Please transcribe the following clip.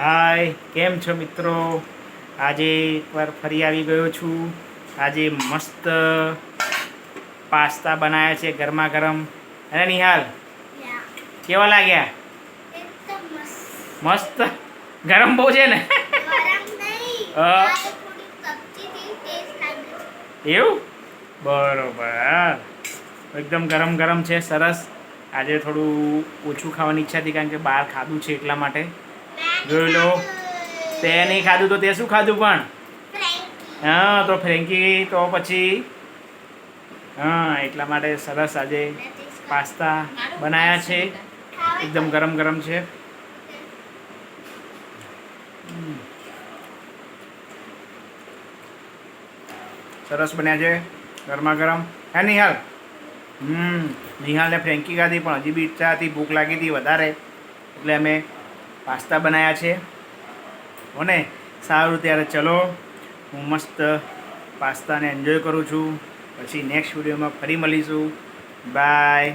હાય, કેમ છો મિત્રો? આજે એકવાર ફરી આવી ગયો છું. આજે મસ્ત પાસ્તા બનાવ્યા છે ગરમા ગરમ. અને નિહાલ કેવા લાગ્યા? મસ્ત. ગરમ બહુ છે ને? એવું? બરોબર. એકદમ ગરમ ગરમ છે, સરસ. આજે થોડું ઓછું ખાવાની ઈચ્છા હતી કારણ કે બહાર ખાધું છે એટલા માટે. જોઈ લો, તે નહીં ખાધું તો તે શું ખાધું પણ? હા, તો ફ્રેન્કી તો પછી હા, એટલા માટે સરસ આજે પાસ્તા બનાવ્યા છે. એકદમ ગરમ ગરમ છે. સરસ બન્યા છે, ગરમા ગરમ. હે નિહાલ? નિહાલને ફ્રેન્કી ખાધી પણ હજી બી ઈચ્છા હતી, ભૂખ લાગી હતી વધારે, એટલે અમે પાસ્તા બનાવ્યા છે. હો ને? સારું, ત્યારે ચલો, હું મસ્ત પાસ્તાને એન્જોય કરું છું. પછી નેક્સ્ટ વિડીયોમાં ફરી મળીશું. બાય.